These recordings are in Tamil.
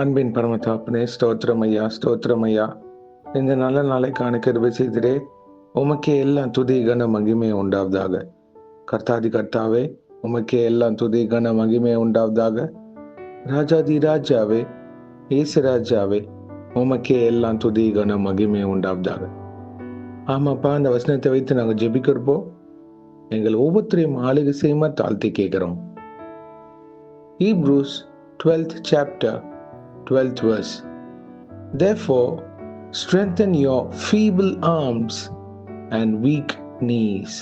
அன்பின் பரமதாப்பனே, ஸ்தோத்திரம் ஐயா, ஸ்தோத்திரம் ஐயா. இந்த நல்ல நாளை காண கிருபை செய்திரே. உமக்கே எல்லாம் துதி கன மகிமை உண்டாவதாக. கர்த்தாதி கர்த்தாவே, உமக்கே எல்லாம் துதி கன மகிமை உண்டாவதாக. ராஜாதி ராஜாவே, இயேசு ராஜாவே, உமக்கே எல்லாம் துதி கன மகிமை உண்டாவதாக. ஆமாப்பா, அந்த வசனத்தை வைத்து நாங்கள் ஜெபிக்கிறப்போ எங்கள் ஒவ்வொருத்தரையும் ஆளுகை செய்யுமா தாழ்த்தி கேட்கிறோம். Hebrews 12th chapter 12th verse. Therefore, strengthen your feeble arms and weak knees.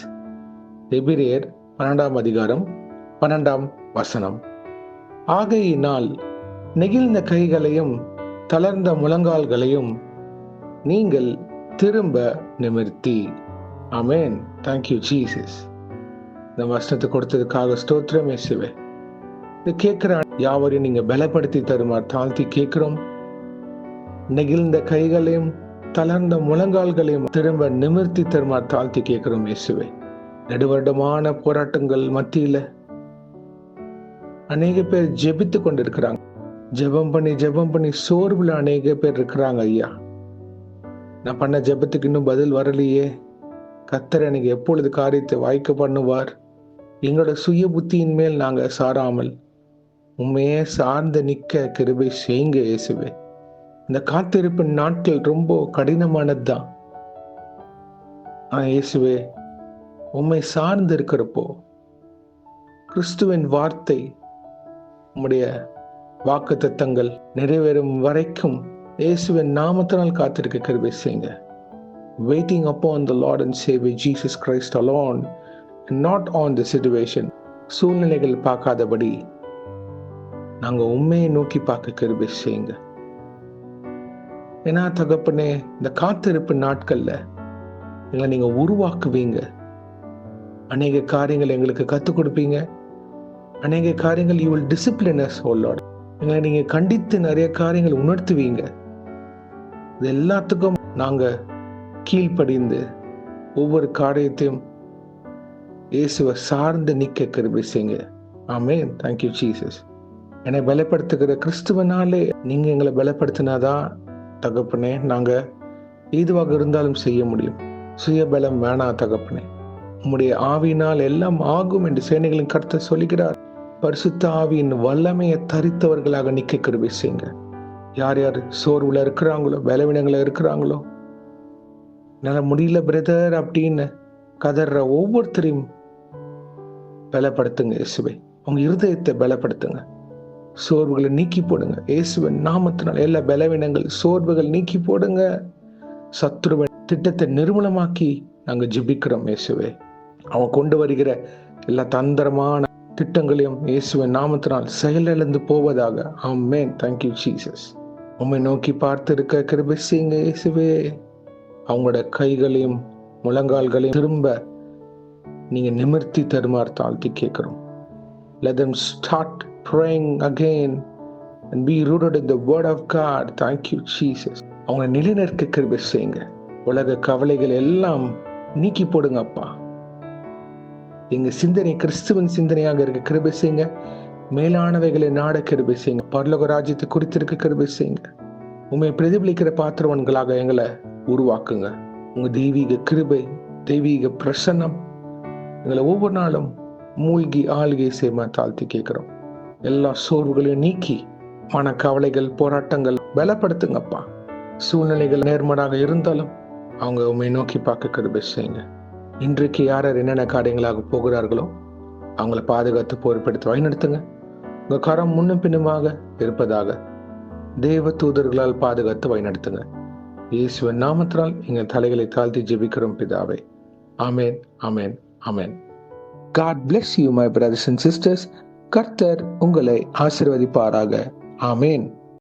எபிரேயர் 12ஆம் அதிகாரம் 12ஆம் வசனம். ஆகையினால் நெகிழ்ந்த கைகளையும் தளர்ந்த முழங்கால்களையும் நீங்கள் திரும்ப நிமிர்த்தி. ஆமென். Thank you Jesus. இந்த வசனத்தை கொடுத்ததுக்காக ஸ்தோத்திரம் இயேசுவே. இது கேட்கிற யாவரையும் நீங்க பலப்படுத்தி தருமாறு தாழ்த்தி கேட்கிறோம். நெகிழ்ந்த கைகளையும் தளர்ந்த முழங்கால்களையும் திரும்ப நிமிர்த்தி தருமாறு தாழ்த்தி கேட்கிறோம் இயேசுவே. நெடுவருடமான போராட்டங்கள் மத்தியில அநேக பேர் ஜெபித்து கொண்டிருக்கிறாங்க. ஜெபம் பண்ணி சோர்வுல அநேக பேர் இருக்கிறாங்க. ஐயா, நான் பண்ண ஜெபத்துக்கு இன்னும் பதில் வரலையே. கர்த்தர் எனக்கு எப்பொழுது காரியத்தை வாய்க்க பண்ணுவார்? எங்களோட சுய புத்தியின் மேல் நாங்க சாராமல் உண்மையே சார்ந்து நிக்க கிருபை செய்யுங்க இயேசுவே. இந்த காத்திருப்பு நாட்கள் ரொம்ப கடினமானதுதான். இயேசுவே, உம்மை சார்ந்து இருக்கிறப்போ கிறிஸ்துவின் வார்த்தை, உம்முடைய வாக்கு தத்தங்கள் நிறைவேறும் வரைக்கும் இயேசுவின் நாமத்தினால் காத்திருக்க கிருபை செய்யுங்க. Waiting upon the Lord and Savior Jesus Christ alone, and not on the situation. சூழ்நிலைகள் பார்க்காதபடி நாங்க உண்மையை நோக்கி பார்க்க கிருபை செய்யுங்க. ஏன்னா தகப்பனே, இந்த காத்திருப்பு நாட்கள்ல எங்களை நீங்க உருவாக்குவீங்க. அநேக காரியங்கள் எங்களுக்கு கத்துக் கொடுப்பீங்க. அநேக காரியங்கள் you will discipline us, oh Lord. எங்களை நீங்க கண்டித்து நிறைய காரியங்கள் உணர்த்துவீங்க. இது எல்லாத்துக்கும் நாங்க கீழ்ப்படிந்து ஒவ்வொரு காரியத்தையும் இயேசுவை சார்ந்து நிக்க கிருபை செய்யுங்க. ஆமென். Thank you Jesus. என்னை பலப்படுத்துகிற கிறிஸ்துவனாலே நீங்க எங்களை பலப்படுத்தினாதான் தகப்பனே நாங்க எதுவாக இருந்தாலும் செய்ய முடியும். சுய பலம் வேணா தகப்பனே. உம்முடைய ஆவியினால் எல்லாம் ஆகும் என்று சேனைகளின் கர்த்தர் சொல்லுகிறார். பரிசுத்த ஆவியின் வல்லமையை தரித்தவர்களாக நிக்க கிருபை செய்யுங்க. யார் யார் சோர்வுல இருக்கிறாங்களோ, பலவீனங்கள இருக்கிறாங்களோ, என்னால முடியல பிரதர் அப்படின்னு கதற ஒவ்வொருத்தரையும் பலப்படுத்துங்க இயேசுவை. உங்க இருதயத்தை பலப்படுத்துங்க. சோர்வுகளை நீக்கி போடுங்க இயேசுவின் நாமத்தினால். எல்லா பலவீனங்கள், சோர்வுகள் நீக்கி போடுங்க. சத்துருவின் திட்டத்தை நிர்மூலமாக்கி நாங்க ஜெபிக்கிறோம் இயேசுவே. அவன் கொண்டு வருகிற எல்லா தந்திரமான திட்டங்களையும் இயேசுவின் நாமத்தினால் செயலிழந்து போவதாக. ஆமென். Thank you Jesus. உம்மை நோக்கி பார்த்து இருக்க கிருபை செய்யுங்க இயேசுவே. அவங்களோட கைகளையும் முழங்கால்களையும் திரும்ப நீங்க நிமிர்த்தி தருமாறு தாழ்த்தி கேட்கிறோம். Let them start praying again and be rooted in the word of God. Thank you Jesus. அவங்க நிலைநிற்க கிருபை செய்யுங்க. உலக கவலைகள் எல்லாம் நீக்கி போடுங்க அப்பா. எங்க சிந்தனை கிறிஸ்துவின் சிந்தனையாக இருக்க கிருபை செய்யுங்க. மேலானவைகளை நாட கிருபை செய்யுங்க. பரலோக ராஜ்யத்தை குறித்திருக்க கிருபை செய்யுங்க. உண்மை பிரதிபலிக்கிற பாத்திரவன்களாக எங்களை உருவாக்குங்க. உங்க தெய்வீக கிருபை, தெய்வீக பிரசன்னம் எங்களை ஒவ்வொரு நாளும் மூழ்கி ஆளுகை செய்ய தாழ்த்தி கேட்கிறோம். எல்லா சோர்வுகளையும் நீக்கி மன கவலைகள், போராட்டங்கள் பலப்படுத்துங்கப்பா. சூழ்நிலைகள் நேர்மடாக இருந்தாலும் அவங்க உண்மை நோக்கி பார்க்க கிருபை செய்யுங்க. இன்றைக்கு யார் என்னென்ன காரியங்களாக போகிறார்களோ அவங்கள பாதுகாத்து பொறுப்பெடுத்து வழிநடத்துங்க. உங்க கரம் முன்னும் பின்னுமாக இருப்பதாக தேவ தூதர்களால் பாதுகாத்து வழிநடத்துங்க. இயேசுவின் நாமத்தினால் எங்கள் தலைகளை தாழ்த்தி ஜெபிக்கிறோம் பிதாவே. ஆமென், ஆமென், ஆமென். God bless you my brothers and sisters. கர்த்தர் உங்களை ஆசீர்வதிப்பாராக. ஆமென்.